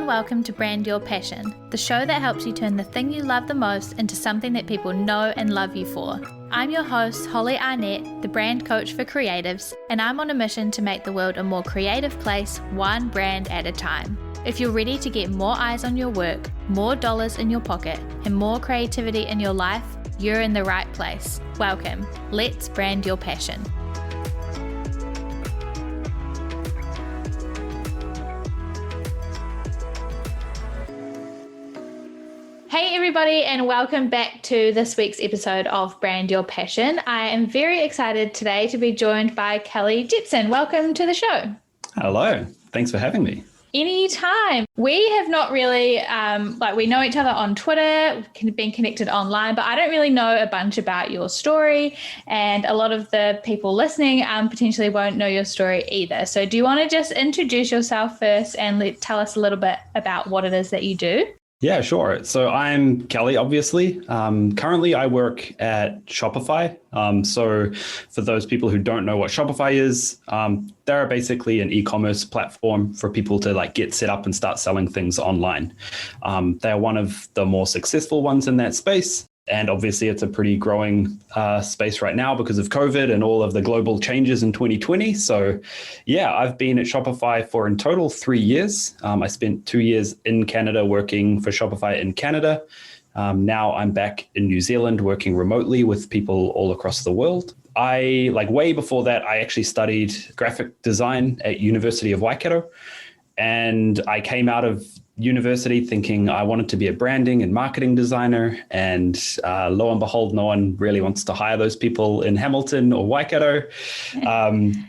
and welcome to Brand Your Passion, the show that helps you turn the thing you love the most into something that people know and love you for. I'm your host, Holly Arnett, the brand coach for creatives, and I'm on a mission to make the world a more creative place, one brand at a time. If you're ready to get more eyes on your work, more dollars in your pocket, and more creativity in your life, you're in the right place. Welcome. Let's brand your passion. Hey everybody, and welcome back to this week's episode of Brand Your Passion. I am very excited today to be joined by Kelly Jepsen. Welcome to the show. Hello, thanks for having me. Anytime. We have not really, we know each other on Twitter, been connected online, but I don't really know a bunch about your story, and a lot of the people listening potentially won't know your story either. So do you want to just introduce yourself first and tell us a little bit about what it is that you do? Yeah, sure. So I'm Kelly, obviously. Currently, I work at Shopify. So for those people who don't know what Shopify is, they're basically an e-commerce platform for people to get set up and start selling things online. They're one of the more successful ones in that space. And obviously, it's a pretty growing space right now because of COVID and all of the global changes in 2020. So yeah, I've been at Shopify for in total 3 years. I spent 2 years in Canada working for Shopify in Canada. Now I'm back in New Zealand working remotely with people all across the world. Way before that, I actually studied graphic design at University of Waikato. And I came out of university thinking I wanted to be a branding and marketing designer, and lo and behold, no one really wants to hire those people in Hamilton or Waikato.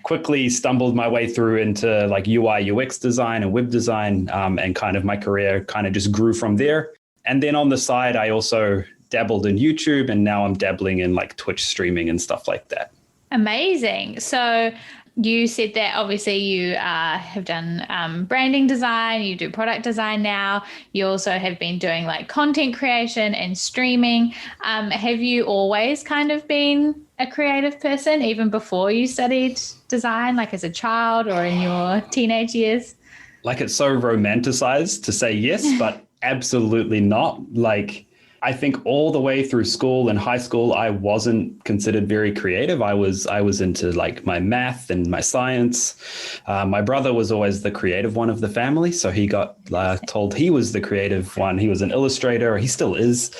Quickly stumbled my way through into UI UX design and web design, and kind of my career kind of just grew from there. And then on the side, I also dabbled in YouTube, and now I'm dabbling in Twitch streaming and stuff like that. Amazing. So you said that obviously you have done branding design, you do product design now. You also have been doing content creation and streaming. Have you always kind of been a creative person even before you studied design, as a child or in your teenage years? It's so romanticized to say yes, but absolutely not. I think all the way through school and high school, I wasn't considered very creative. I was into my math and my science. My brother was always the creative one of the family. So he got told he was the creative one. He was an illustrator. He still is.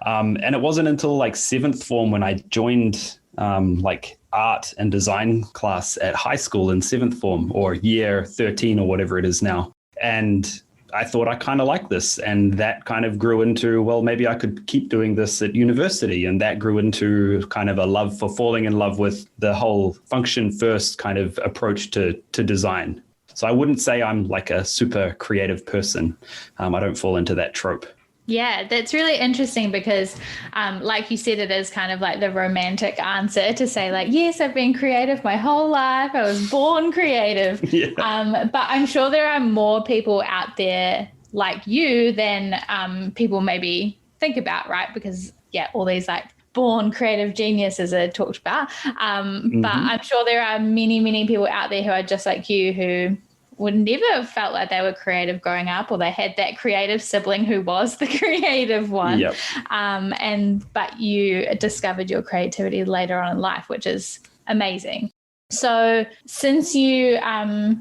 And it wasn't until seventh form when I joined art and design class at high school in seventh form, or year 13 or whatever it is now. And I thought I kind of liked this, and that kind of grew into, well, maybe I could keep doing this at university. And that grew into kind of a love for falling in love with the whole function first kind of approach to design. So I wouldn't say I'm a super creative person. I don't fall into that trope. Yeah, that's really interesting because like you said, it is kind of the romantic answer to say yes, I've been creative my whole life. I was born creative. Yeah. But I'm sure there are more people out there like you than people maybe think about, right? Because all these born creative geniuses are talked about. But I'm sure there are many, many people out there who are just like you, who would never have felt like they were creative growing up, or they had that creative sibling who was the creative one. Yep. But you discovered your creativity later on in life, which is amazing. So since you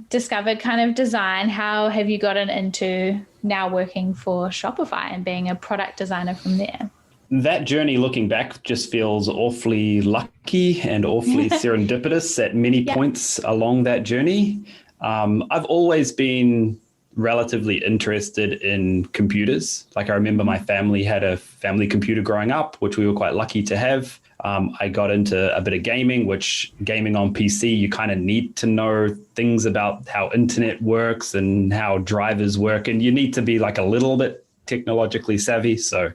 discovered kind of design, how have you gotten into now working for Shopify and being a product designer from there? That journey, looking back, just feels awfully lucky and awfully serendipitous at many points along that journey. I've always been relatively interested in computers. I remember my family had a family computer growing up, which we were quite lucky to have. I got into a bit of gaming, which gaming on PC, you kind of need to know things about how internet works and how drivers work, and you need to be a little bit technologically savvy. So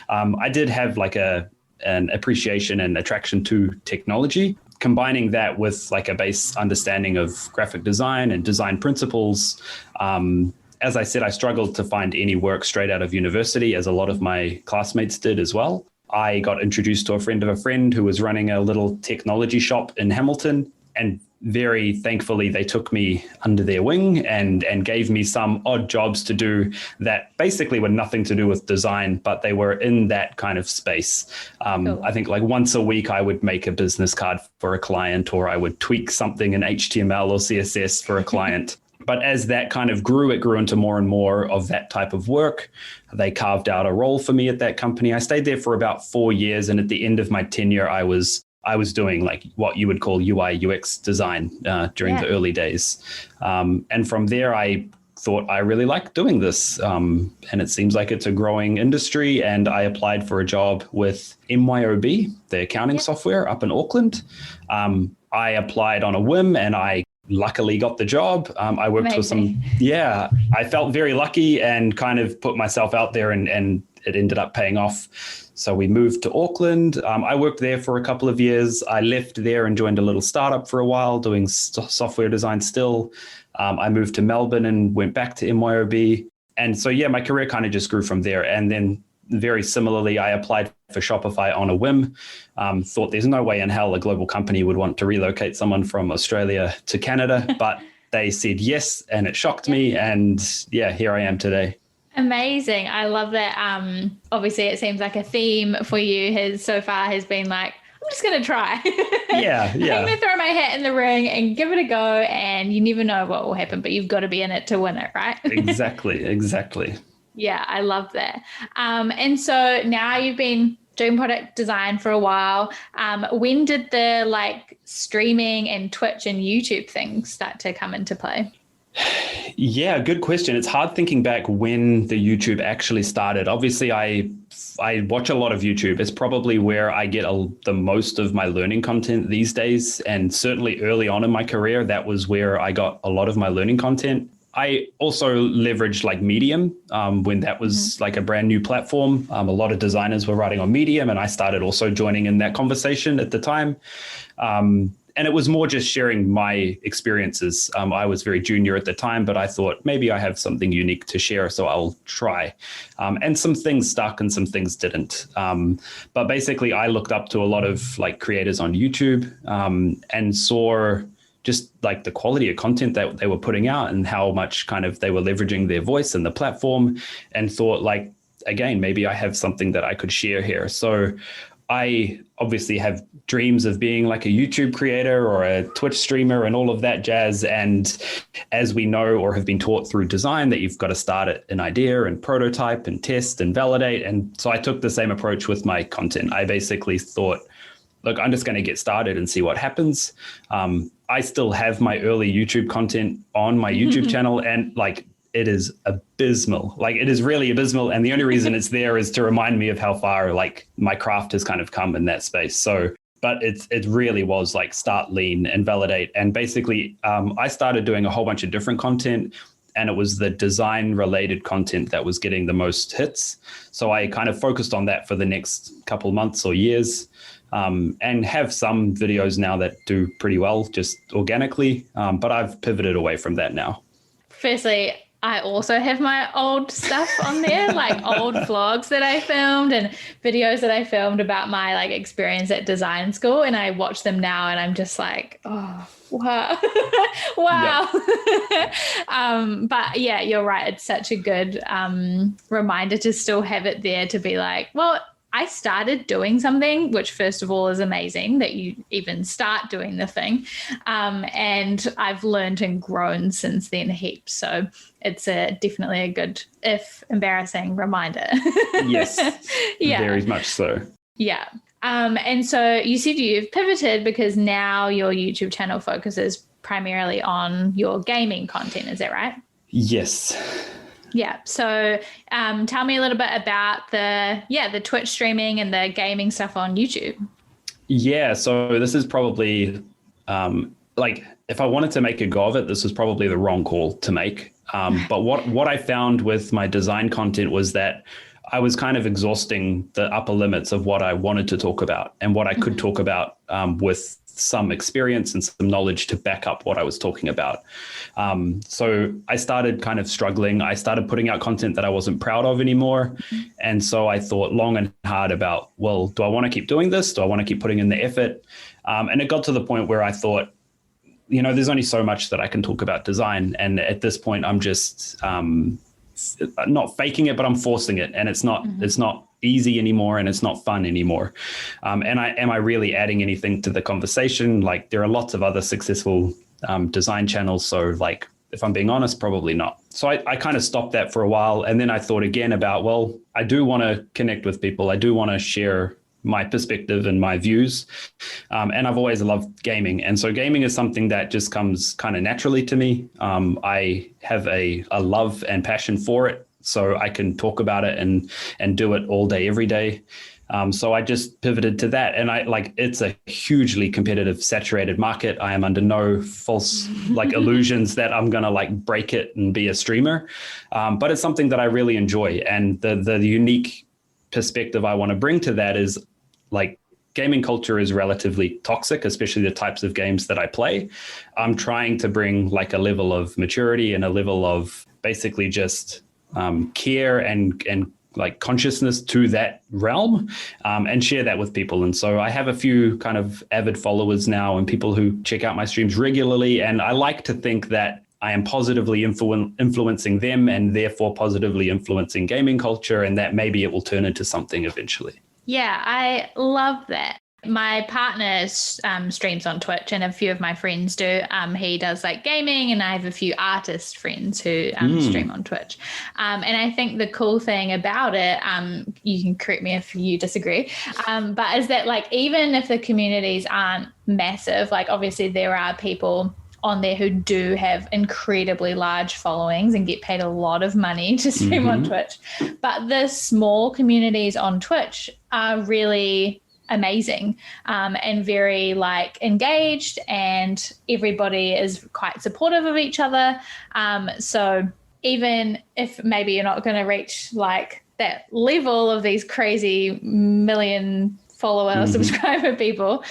I did have an appreciation and attraction to technology. Combining that with a base understanding of graphic design and design principles. As I said, I struggled to find any work straight out of university, as a lot of my classmates did as well. I got introduced to a friend of a friend who was running a little technology shop in Hamilton. And very thankfully, they took me under their wing and gave me some odd jobs to do that basically were nothing to do with design, but they were in that kind of space. Cool. I think like once a week, I would make a business card for a client, or I would tweak something in HTML or CSS for a client. But as that kind of grew, it grew into more and more of that type of work. They carved out a role for me at that company. I stayed there for about 4 years. And at the end of my tenure, I was doing like what you would call UI UX design during the early days. And from there, I thought I really liked doing this. And it seems like it's a growing industry. And I applied for a job with MYOB, the accounting software up in Auckland. I applied on a whim and I luckily got the job. I worked with I felt very lucky and kind of put myself out there and it ended up paying off. So we moved to Auckland. I worked there for a couple of years. I left there and joined a little startup for a while doing software design still. I moved to Melbourne and went back to MYOB. And so, my career kind of just grew from there. And then very similarly, I applied for Shopify on a whim. Thought there's no way in hell a global company would want to relocate someone from Australia to Canada, but they said yes, and it shocked me. And here I am today. Amazing. I love that. Obviously, it seems like a theme for you has been like, I'm just going to try. I'm going to throw my hat in the ring and give it a go. And you never know what will happen, but you've got to be in it to win it, right? Exactly. Yeah, I love that. And so now you've been doing product design for a while. When did the streaming and Twitch and YouTube things start to come into play? Yeah, good question. It's hard thinking back when the YouTube actually started. Obviously, I watch a lot of YouTube. It's probably where I get the most of my learning content these days. And certainly early on in my career, that was where I got a lot of my learning content. I also leveraged Medium when that was a brand new platform. A lot of designers were writing on Medium, and I started also joining in that conversation at the time. And it was more just sharing my experiences. I was very junior at the time, but I thought maybe I have something unique to share, so I'll try. And some things stuck and some things didn't. But basically, I looked up to a lot of creators on YouTube and saw just the quality of content that they were putting out and how much kind of they were leveraging their voice and the platform, and thought again, maybe I have something that I could share here. So I obviously have dreams of being a YouTube creator or a Twitch streamer and all of that jazz. And as we know or have been taught through design, that you've got to start at an idea and prototype and test and validate. And so I took the same approach with my content. I basically thought, look, I'm just going to get started and see what happens. I still have my early YouTube content on my YouTube channel, and it is abysmal. It is really abysmal. And the only reason it's there is to remind me of how far my craft has kind of come in that space. So, but it really was start lean and validate. And basically I started doing a whole bunch of different content, and it was the design related content that was getting the most hits. So I kind of focused on that for the next couple months or years. And have some videos now that do pretty well just organically. But I've pivoted away from that now. Firstly, I also have my old stuff on there, old vlogs that I filmed and videos that I filmed about my experience at design school. And I watch them now and I'm just oh, wow. Wow. Yep. But yeah, you're right. It's such a good reminder to still have it there to be well, I started doing something, which first of all is amazing that you even start doing the thing. And I've learned and grown since then heaps. So it's definitely a good, if embarrassing, reminder. Yes, very much so. Yeah. And so you said you've pivoted because now your YouTube channel focuses primarily on your gaming content. Is that right? Yes. Yeah. So tell me a little bit about the Twitch streaming and the gaming stuff on YouTube. Yeah. So this is probably if I wanted to make a go of it, this was probably the wrong call to make. But what I found with my design content was that I was kind of exhausting the upper limits of what I wanted to talk about and what I could talk about with some experience and some knowledge to back up what I was talking about. So I started kind of struggling. I started putting out content that I wasn't proud of anymore. And so I thought long and hard about, well, do I want to keep doing this? Do I want to keep putting in the effort? And it got to the point where I thought, there's only so much that I can talk about design. And at this point, I'm just not faking it, but I'm forcing it. And it's not easy anymore, and it's not fun anymore. And am I really adding anything to the conversation? Like, there are lots of other successful design channels. So like, if I'm being honest, probably not. So I kind of stopped that for a while. And then I thought again about, well, I do want to connect with people. I do want to share my perspective and my views. And I've always loved gaming. And so gaming is something that just comes kind of naturally to me. I have a love and passion for it. So I can talk about it and do it all day, every day. So I just pivoted to that. And it's a hugely competitive, saturated market. I am under no false illusions that I'm going to break it and be a streamer. But it's something that I really enjoy. And the unique perspective I want to bring to that is gaming culture is relatively toxic, especially the types of games that I play. I'm trying to bring a level of maturity and a level of basically just care and consciousness to that realm, and share that with people. And so I have a few kind of avid followers now and people who check out my streams regularly. And I like to think that I am positively influencing them, and therefore positively influencing gaming culture, and that maybe it will turn into something eventually. Yeah, I love that. My partner streams on Twitch, and a few of my friends do. He does gaming, and I have a few artist friends who stream on Twitch. And I think the cool thing about it, you can correct me if you disagree, but is that even if the communities aren't massive, obviously there are people on there who do have incredibly large followings and get paid a lot of money to stream on Twitch. But the small communities on Twitch are really amazing, and very engaged, and everybody is quite supportive of each other. So even if maybe you're not going to reach that level of these crazy million follower subscriber people,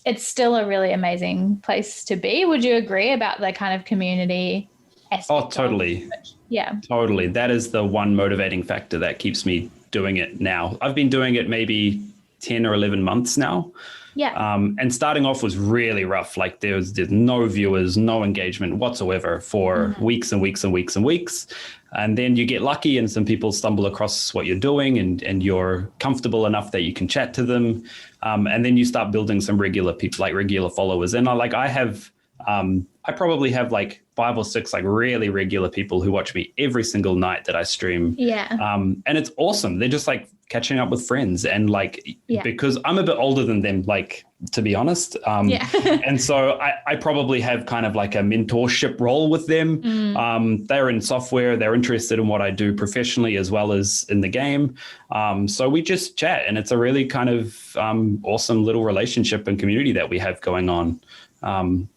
it's still a really amazing place to be. Would you agree about the kind of community aspect? Oh, totally. Yeah, totally. That is the one motivating factor that keeps me doing it now. I've been doing it maybe 10 or 11 months now. Yeah. And starting off was really rough. There's no viewers, no engagement whatsoever for weeks and weeks and weeks and weeks. And then you get lucky and some people stumble across what you're doing, and you're comfortable enough that you can chat to them. And then you start building some regular people, regular followers. And I probably have 5 or 6 really regular people who watch me every single night that I stream. Yeah. And it's awesome. They're just catching up with friends, and because I'm a bit older than them, to be honest. And so I probably have kind of a mentorship role with them. They're in software, they're interested in what I do professionally as well as in the game. So we just chat, and it's a really kind of awesome little relationship and community that we have going on. And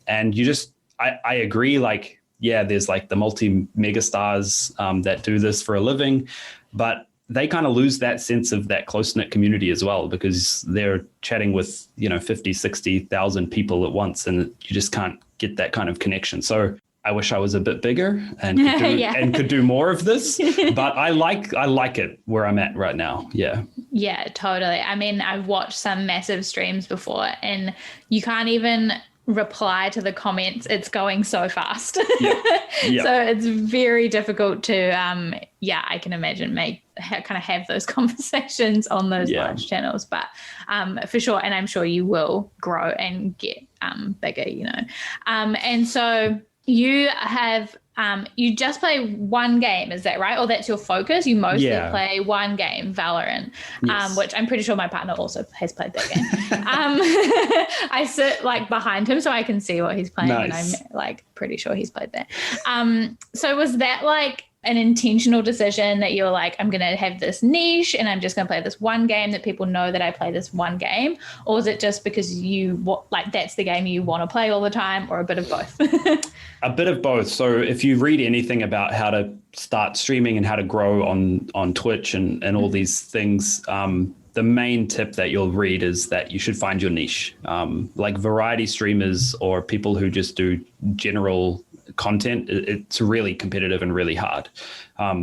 I agree, there's the multi-mega stars that do this for a living, but they kind of lose that sense of that close-knit community as well, because they're chatting with, 50, 60,000 people at once, and you just can't get that kind of connection. So I wish I was a bit bigger and could do more of this, but I like it where I'm at right now. Yeah. Yeah, totally. I mean, I've watched some massive streams before, and you can't even reply to the comments. It's going so fast. Yeah. So it's very difficult to, I can imagine kind of have those conversations on those large channels, but for sure. And I'm sure you will grow and get bigger, and so you have, you just play one game, is that right? Or that's your focus? You mostly play one game, Valorant, which I'm pretty sure my partner also has played that game. I sit behind him so I can see what he's playing. Nice. And I'm pretty sure he's played that. So was that an intentional decision that you're I'm going to have this niche and I'm just going to play this one game that people know that I play this one game? Or was it just because that's the game you want to play all the time, or a bit of both? A bit of both. So if you read anything about how to start streaming and how to grow on Twitch and all these things, the main tip that you'll read is that you should find your niche. Variety streamers or people who just do general content, it's really competitive and really hard.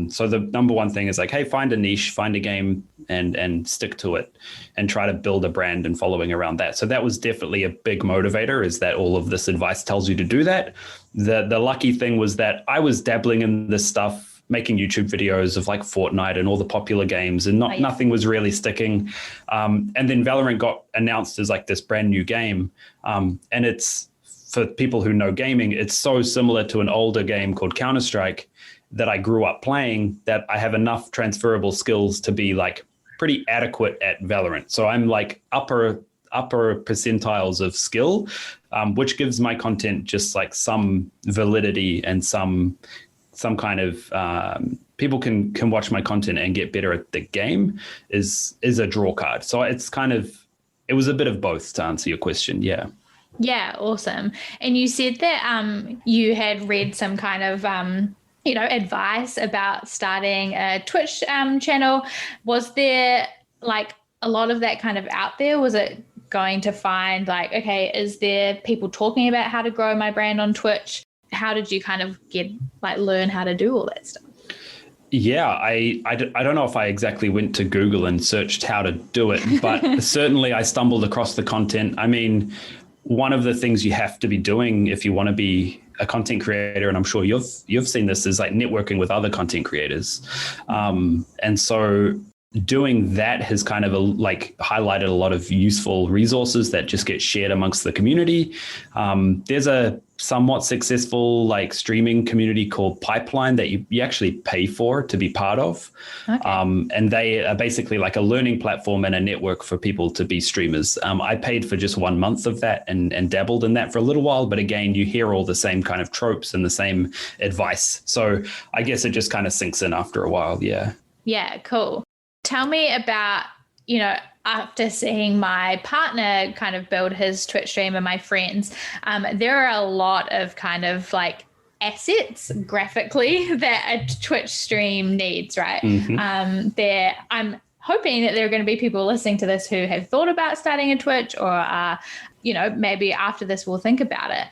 So the number one thing is like, hey, find a niche, find a game and stick to it and try to build a brand and following around that. So that was definitely a big motivator, is that all of this advice tells you to do that. The lucky thing was that I was dabbling in this stuff, making YouTube videos of like Fortnite and all the popular games, and nothing was really sticking. And then Valorant got announced as like this brand new game. And it's, for people who know gaming, it's so similar to an older game called Counter-Strike that I grew up playing, that I have enough transferable skills to be like pretty adequate at Valorant. So I'm like upper percentiles of skill, which gives my content just like some validity and some kind of people can watch my content and get better at the game is a draw card. So it's kind of, it was a bit of both, to answer your question. Yeah. Yeah, awesome. And you said that you had read some kind of advice about starting a Twitch channel. Was there like a lot of that kind of out there? Was it going to find like, okay, is there people talking about how to grow my brand on Twitch? How did you kind of learn how to do all that stuff? Yeah, I don't know if I exactly went to Google and searched how to do it, but certainly I stumbled across the content. I mean, one of the things you have to be doing if you want to be a content creator, and I'm sure you've seen this, is like networking with other content creators. And so doing that has kind of highlighted a lot of useful resources that just get shared amongst the community. There's a somewhat successful like streaming community called Pipeline that you actually pay for to be part of. Okay. And they are basically like a learning platform and a network for people to be streamers. I paid for just 1 month of that and dabbled in that for a little while. But again, you hear all the same kind of tropes and the same advice. So I guess it just kind of sinks in after a while. Yeah. Yeah, cool. Tell me about, after seeing my partner kind of build his Twitch stream and my friends, there are a lot of kind of like assets graphically that a Twitch stream needs, right? Mm-hmm. I'm hoping that there are going to be people listening to this who have thought about starting a Twitch or maybe after this we'll think about it.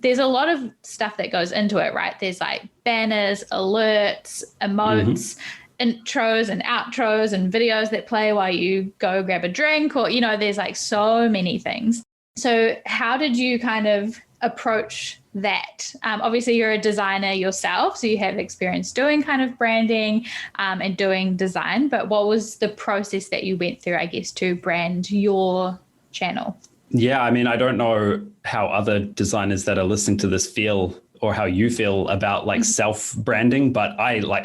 There's a lot of stuff that goes into it, right? There's like banners, alerts, emotes, intros and outros and videos that play while you go grab a drink, or there's like so many things. So how did you kind of approach that? Obviously you're a designer yourself, so you have experience doing kind of branding and doing design, but what was the process that you went through, I guess, to brand your channel? Yeah, I mean, I don't know how other designers that are listening to this feel or how you feel about like self-branding, but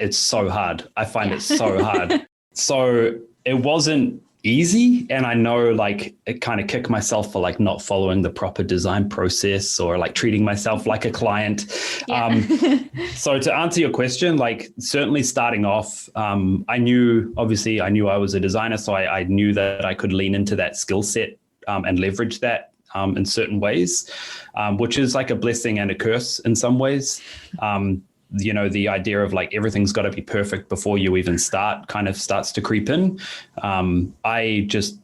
it's so hard. I find it so hard. So it wasn't easy. And I know like it kind of kick myself for like not following the proper design process or like treating myself like a client. Yeah. So to answer your question, like certainly starting off, I knew I was a designer. So I knew that I could lean into that skill set and leverage that in certain ways, which is like a blessing and a curse in some ways. The idea of like everything's got to be perfect before you even start kind of starts to creep in. I just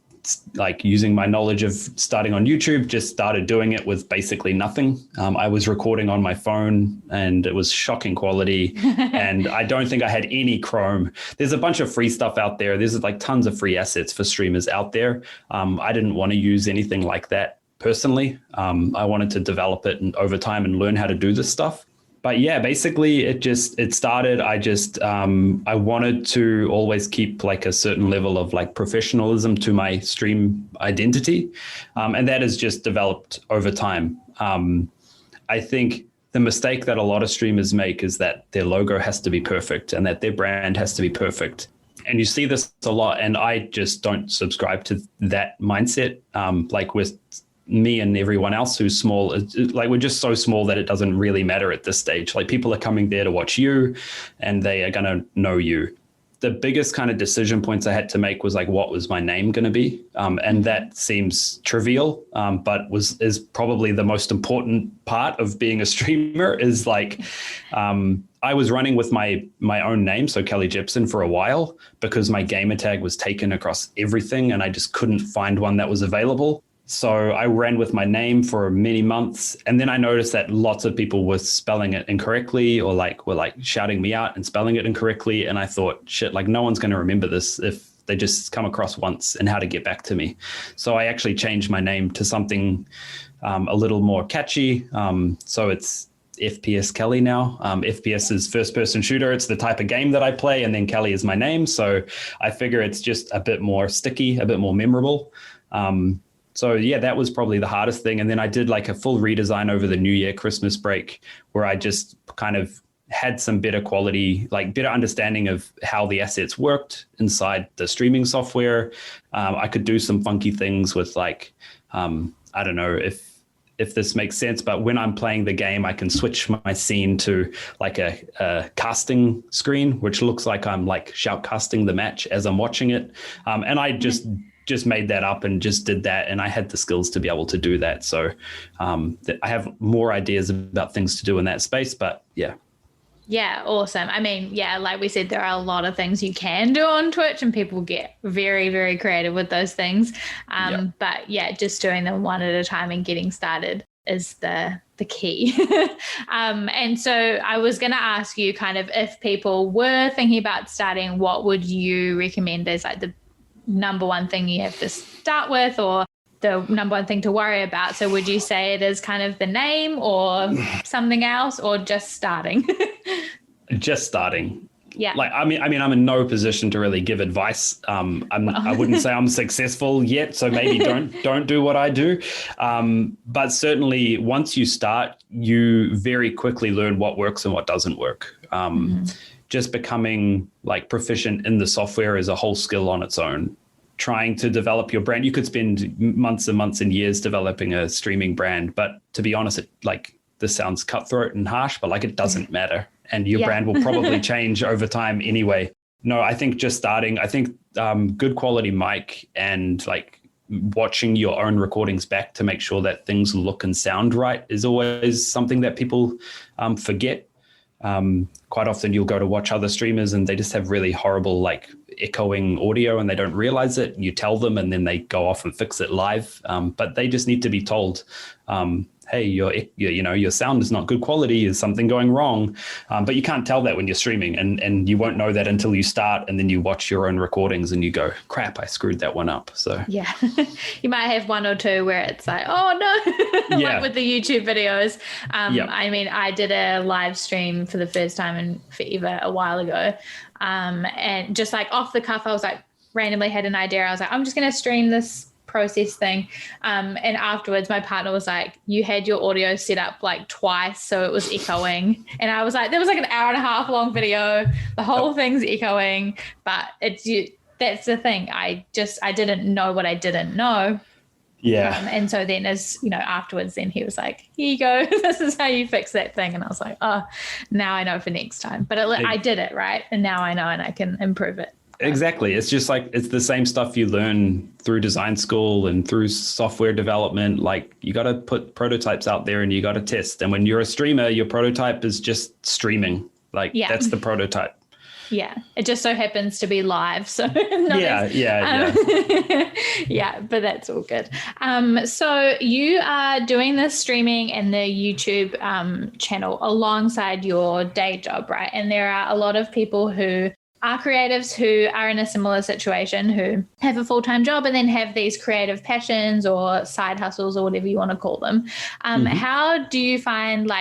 like using my knowledge of starting on YouTube, just started doing it with basically nothing. I was recording on my phone and it was shocking quality. And I don't think I had any Chrome. There's a bunch of free stuff out there. There's like tons of free assets for streamers out there. I didn't want to use anything like that personally. I wanted to develop it over time and learn how to do this stuff. But yeah, basically it started. I wanted to always keep like a certain level of like professionalism to my stream identity. And that has just developed over time. I think the mistake that a lot of streamers make is that their logo has to be perfect and that their brand has to be perfect. And you see this a lot. And I just don't subscribe to that mindset. Like with me and everyone else who's small, like we're just so small that it doesn't really matter at this stage. Like people are coming there to watch you and they are going to know you. The biggest kind of decision points I had to make was like, what was my name going to be? And that seems trivial, but is probably the most important part of being a streamer is like, I was running with my own name, so Kelly Jepsen, for a while because my gamer tag was taken across everything and I just couldn't find one that was available. So I ran with my name for many months. And then I noticed that lots of people were spelling it incorrectly or were shouting me out and spelling it incorrectly. And I thought, shit, no one's going to remember this if they just come across once and how to get back to me. So I actually changed my name to something a little more catchy. So it's FPS Kelly now. FPS is first person shooter. It's the type of game that I play. And then Kelly is my name. So I figure it's just a bit more sticky, a bit more memorable. So yeah, that was probably the hardest thing. And then I did a full redesign over the New Year Christmas break where I just kind of had some better quality, better understanding of how the assets worked inside the streaming software. I could do some funky things with I don't know if this makes sense, but when I'm playing the game, I can switch my scene to a casting screen, which looks like I'm shoutcasting the match as I'm watching it. And I just made that up and just did that. And I had the skills to be able to do that. So I have more ideas about things to do in that space, but yeah. Yeah, awesome. I mean, yeah, like we said, there are a lot of things you can do on Twitch and people get very, very creative with those things. But yeah, just doing them one at a time and getting started is the key. And so I was going to ask you kind of if people were thinking about starting, what would you recommend as the number one thing you have to start with or the number one thing to worry about? So would you say it is kind of the name or something else or just starting? Just starting. Yeah. I mean, I'm in no position to really give advice. I wouldn't say I'm successful yet, so maybe don't do what I do. But certainly once you start, you very quickly learn what works and what doesn't work. Just becoming proficient in the software is a whole skill on its own. Trying to develop your brand, you could spend months and months and years developing a streaming brand, but to be honest, this sounds cutthroat and harsh, but it doesn't matter, and your brand will probably change over time anyway. No, I think just starting. I think good quality mic and watching your own recordings back to make sure that things look and sound right is always something that people forget. Quite often you'll go to watch other streamers and they just have really horrible echoing audio and they don't realize it. You tell them and then they go off and fix it live. But they just need to be told, hey, your sound is not good quality, is something going wrong? But you can't tell that when you're streaming and you won't know that until you start and then you watch your own recordings and you go, crap, I screwed that one up. So yeah, you might have one or two where it's oh no, yeah. with the YouTube videos. I mean, I did a live stream for the first time in forever a while ago. And just off the cuff, I was randomly had an idea. I was I'm just going to stream this process thing. And afterwards my partner was you had your audio set up twice, so it was echoing. And I was there was an hour and a half long video. The whole thing's echoing, but that's the thing. I didn't know what I didn't know. Yeah. And so then afterwards then he was here you go, this is how you fix that thing. And I was oh, now I know for next time. But I did it right. And now I know and I can improve it. Exactly. It's just it's the same stuff you learn through design school and through software development. You got to put prototypes out there and you got to test. And when you're a streamer, your prototype is just streaming. That's the prototype. Yeah. It just so happens to be live. So yeah. Yeah, but that's all good. So you are doing this streaming and the YouTube channel alongside your day job, right? And there are a lot of people who are creatives who are in a similar situation, who have a full-time job and then have these creative passions or side hustles or whatever you want to call them. How do you find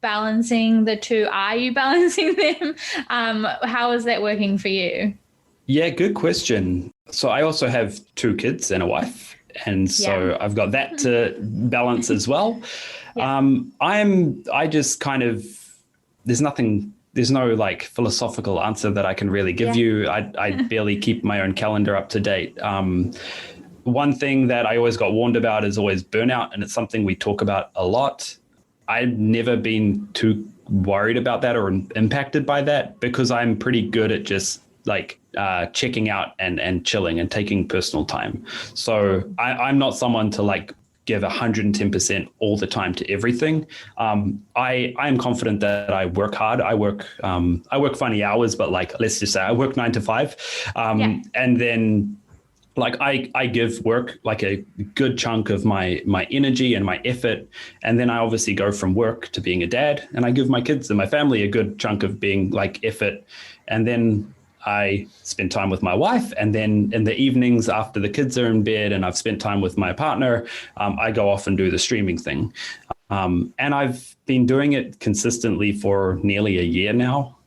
balancing the two? Are you balancing them? How is that working for you? Yeah, good question. So I also have 2 kids and a wife. And so I've got that to balance as well. I just kind of, there's no philosophical answer that I can really give you. I barely keep my own calendar up to date. One thing that I always got warned about is always burnout. And it's something we talk about a lot. I've never been too worried about that or impacted by that because I'm pretty good at just checking out and chilling and taking personal time. So I'm not someone to give 110% all the time to everything. I am confident that I work hard. I work funny hours, but let's just say I work 9 to 5. And then like I give work like a good chunk of my energy and my effort, and then I obviously go from work to being a dad, and I give my kids and my family a good chunk of being like effort, and then I spend time with my wife, and then in the evenings after the kids are in bed and I've spent time with my partner, I go off and do the streaming thing, and I've been doing it consistently for nearly a year now.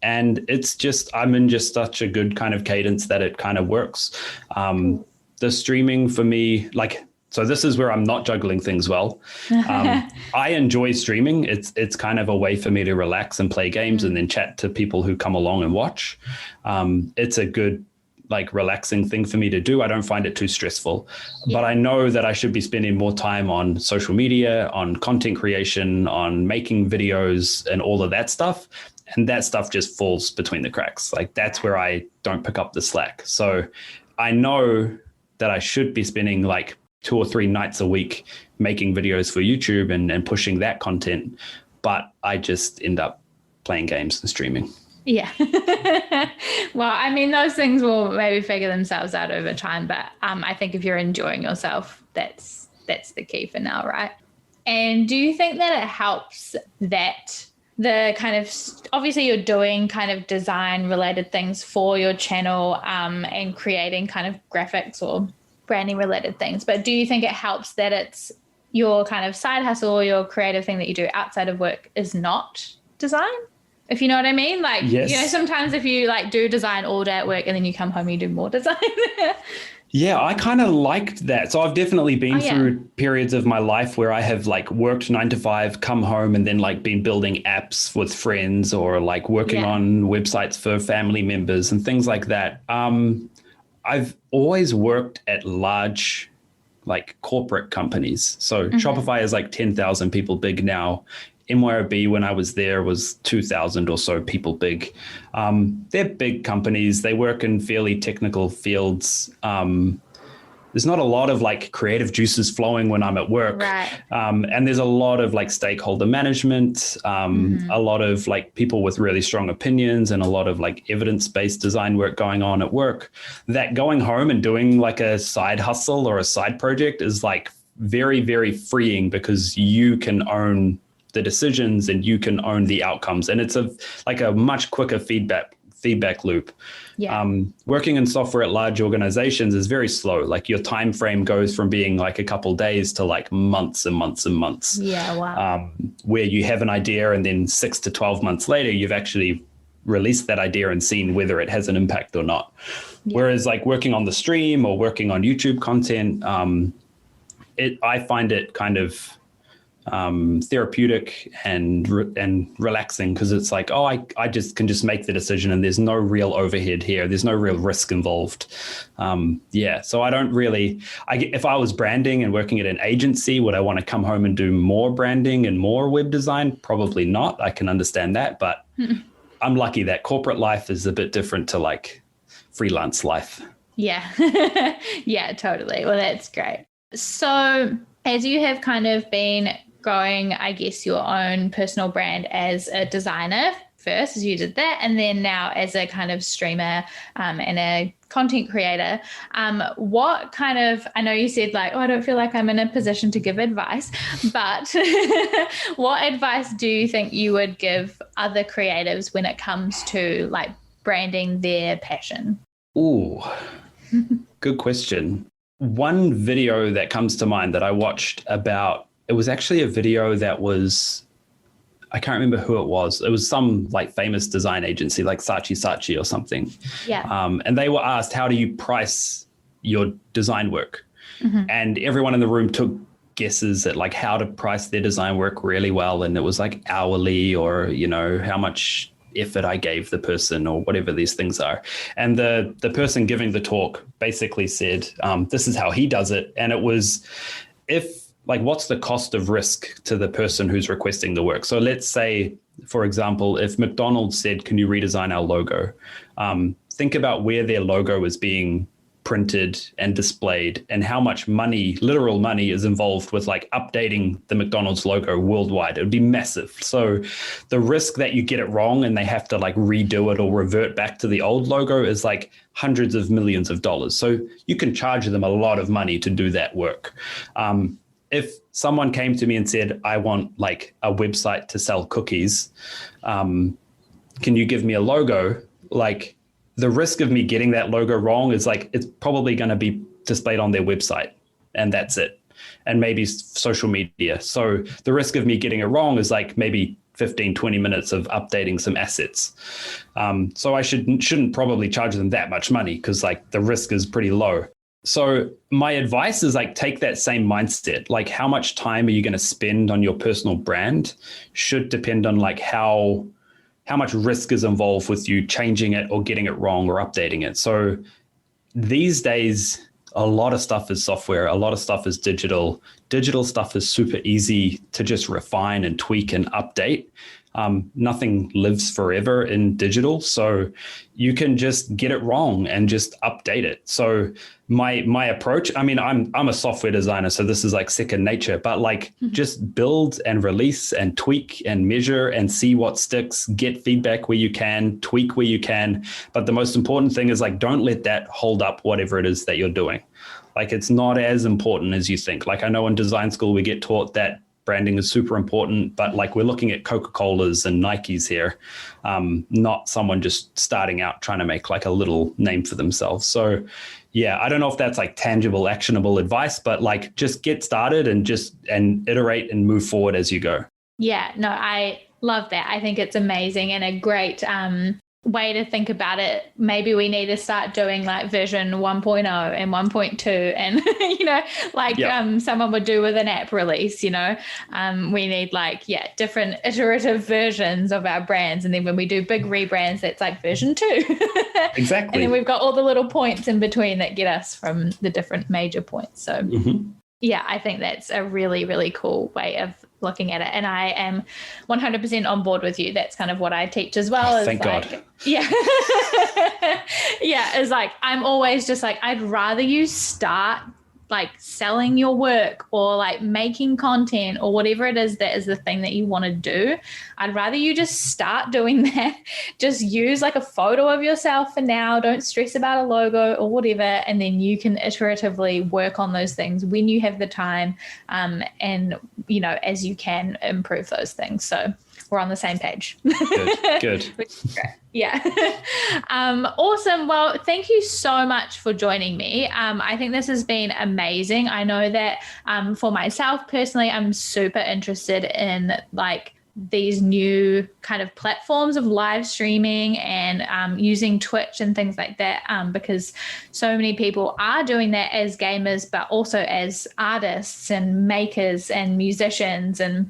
And it's just, I'm in just such a good kind of cadence that it kind of works. The streaming for me, like, so this is where I'm not juggling things well. I enjoy streaming. It's kind of a way for me to relax and play games and then chat to people who come along and watch. It's a good, like, relaxing thing for me to do. I don't find it too stressful, but I know that I should be spending more time on social media, on content creation, on making videos and all of that stuff. And that stuff just falls between the cracks. Like, that's where I don't pick up the slack. So I know that I should be spending like 2 or 3 nights a week making videos for YouTube and pushing that content. But I just end up playing games and streaming. Yeah. Well, I mean, those things will maybe figure themselves out over time. But I think if you're enjoying yourself, that's the key for now, right? And do you think that it helps that the kind of, obviously you're doing kind of design related things for your channel and creating kind of graphics or branding related things, but do you think it helps that it's your kind of side hustle or your creative thing that you do outside of work is not design? If you know what I mean? Like, yes. You know, sometimes if you like do design all day at work and then you come home, you do more design. Yeah, I kind of liked that. So I've definitely been through periods of my life where I have like worked 9 to 5, come home and then like been building apps with friends or like working on websites for family members and things like that. I've always worked at large like corporate companies. So Shopify is like 10,000 people big now. MYOB, when I was there, was 2,000 or so people big. They're big companies. They work in fairly technical fields. There's not a lot of like creative juices flowing when I'm at work. Right. And there's a lot of like stakeholder management, a lot of like people with really strong opinions and a lot of like evidence-based design work going on at work, that going home and doing like a side hustle or a side project is like very, very freeing because you can own the decisions and you can own the outcomes. And it's a much quicker feedback loop. Yeah. Working in software at large organizations is very slow. Like your time frame goes from being like a couple days to like months and months and months. Yeah, wow. Where you have an idea and then 6 to 12 months later, you've actually released that idea and seen whether it has an impact or not. Yeah. Whereas like working on the stream or working on YouTube content, I find it kind of therapeutic and relaxing because it's like, oh, I just can just make the decision and there's no real overhead here. There's no real risk involved. So I don't really, if I was branding and working at an agency, would I want to come home and do more branding and more web design? Probably not. I can understand that, but I'm lucky that corporate life is a bit different to like freelance life. Yeah. Yeah, totally. Well, that's great. So as you have kind of been growing, I guess, your own personal brand as a designer first, as you did that, and then now as a kind of streamer and a content creator, what kind of, I know you said like, oh, I don't feel like I'm in a position to give advice, but what advice do you think you would give other creatives when it comes to like branding their passion? Ooh, good question. One video that comes to mind that I watched it was actually a video that was, I can't remember who it was. It was some like famous design agency like Saatchi or something. Yeah. And they were asked, how do you price your design work? And everyone in the room took guesses at like how to price their design work really well. And it was like hourly or, you know, how much effort I gave the person or whatever these things are. And the person giving the talk basically said, this is how he does it. And it was, what's the cost of risk to the person who's requesting the work? So let's say, for example, if McDonald's said, can you redesign our logo? Think about where their logo is being printed and displayed, and how much money, literal money, is involved with like updating the McDonald's logo worldwide. It would be massive. So the risk that you get it wrong and they have to like redo it or revert back to the old logo is like hundreds of millions of dollars. So you can charge them a lot of money to do that work. If someone came to me and said, I want like a website to sell cookies, can you give me a logo? Like, the risk of me getting that logo wrong is like, it's probably going to be displayed on their website and that's it. And maybe social media. So the risk of me getting it wrong is like maybe 15, 20 minutes of updating some assets. So I shouldn't probably charge them that much money because like the risk is pretty low. So my advice is like, take that same mindset. Like, how much time are you going to spend on your personal brand should depend on like how much risk is involved with you changing it or getting it wrong or updating it. So these days, a lot of stuff is software. A lot of stuff is digital. Digital stuff is super easy to just refine and tweak and update. Nothing lives forever in digital. So you can just get it wrong and just update it. So my approach, I mean, I'm a software designer, so this is like second nature, but like just build and release and tweak and measure and see what sticks, get feedback where you can, tweak where you can. But the most important thing is like, don't let that hold up whatever it is that you're doing. Like, it's not as important as you think. Like, I know in design school, we get taught that branding is super important, but like, we're looking at Coca-Cola's and Nike's here, not someone just starting out trying to make like a little name for themselves. So yeah, I don't know if that's like tangible, actionable advice, but like, just get started and iterate and move forward as you go. Yeah, no, I love that. I think it's amazing and a great way to think about it. Maybe we need to start doing like version 1.0 and 1.2 and, you know, like someone would do with an app release, you know, we need like, different iterative versions of our brands. And then when we do big rebrands, that's like version 2. Exactly. And then we've got all the little points in between that get us from the different major points. So yeah, I think that's a really, really cool way of looking at it. And I am 100% on board with you. That's kind of what I teach as well. Thank God. Yeah. Yeah. It's like, I'm always just like, I'd rather you start like selling your work or like making content or whatever it is that is the thing that you want to do. I'd rather you just start doing that. Just use like a photo of yourself for now. Don't stress about a logo or whatever. And then you can iteratively work on those things when you have the time, and, you know, as you can improve those things. So we're on the same page. Good. Which is great. Yeah. Awesome. Well, thank you so much for joining me. I think this has been amazing. I know that for myself personally, I'm super interested in like these new kind of platforms of live streaming and using Twitch and things like that, because so many people are doing that as gamers, but also as artists and makers and musicians, and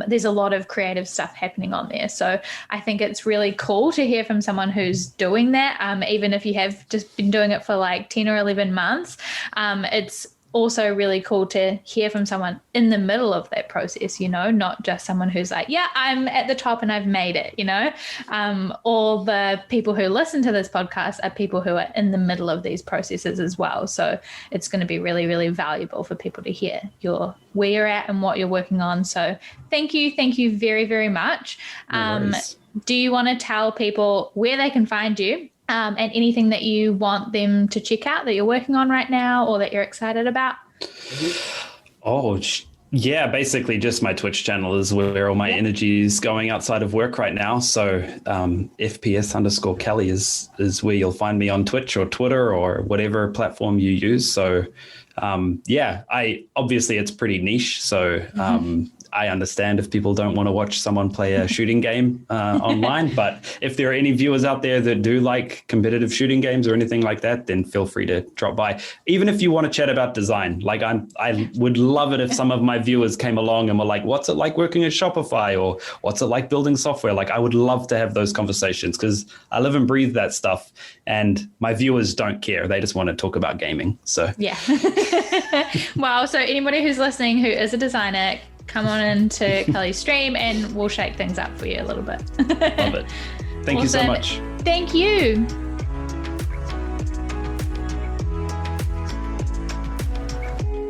there's a lot of creative stuff happening on there. So I think it's really cool to hear from someone who's doing that, even if you have just been doing it for like 10 or 11 months. It's also really cool to hear from someone in the middle of that process, you know, not just someone who's like, yeah, I'm at the top and I've made it, you know. All the people who listen to this podcast are people who are in the middle of these processes as well. So it's going to be really, really valuable for people to hear where you're at and what you're working on. So thank you very, very much. Do you want to tell people where they can find you? And anything that you want them to check out that you're working on right now or that you're excited about? Oh, yeah, basically just my Twitch channel is where all my energy is going outside of work right now. So FPS_Kelly is where you'll find me on Twitch or Twitter or whatever platform you use. So obviously it's pretty niche. So I understand if people don't want to watch someone play a shooting game online, but if there are any viewers out there that do like competitive shooting games or anything like that, then feel free to drop by. Even if you want to chat about design, like I would love it if some of my viewers came along and were like, what's it like working at Shopify, or what's it like building software? Like, I would love to have those conversations because I live and breathe that stuff, and my viewers don't care. They just want to talk about gaming. So yeah. Well, so anybody who's listening who is a designer, come on into Kelly's stream and we'll shake things up for you a little bit. Love it. Thank you so much. Thank you.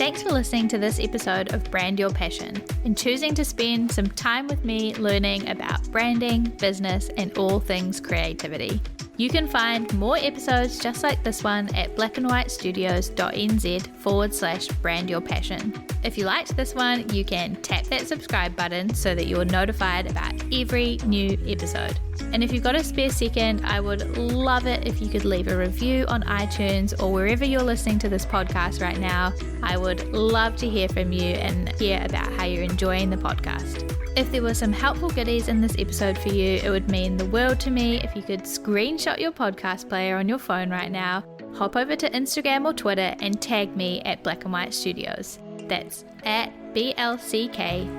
Thanks for listening to this episode of Brand Your Passion and choosing to spend some time with me learning about branding, business, and all things creativity. You can find more episodes just like this one at blackandwhitestudios.nz/brandyourpassion. If you liked this one, you can tap that subscribe button so that you're notified about every new episode. And if you've got a spare second, I would love it if you could leave a review on iTunes or wherever you're listening to this podcast right now. I would love to hear from you and hear about how you're enjoying the podcast. If there were some helpful goodies in this episode for you, it would mean the world to me if you could screenshot your podcast player on your phone right now, hop over to Instagram or Twitter and tag me at Black and White Studios. That's at BLCKWHT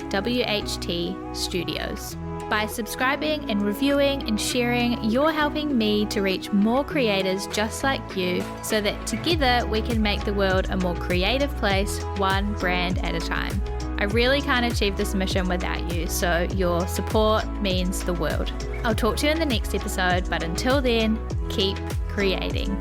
Studios. By subscribing and reviewing and sharing, you're helping me to reach more creators just like you so that together we can make the world a more creative place, one brand at a time. I really can't achieve this mission without you, so your support means the world. I'll talk to you in the next episode, but until then, keep creating.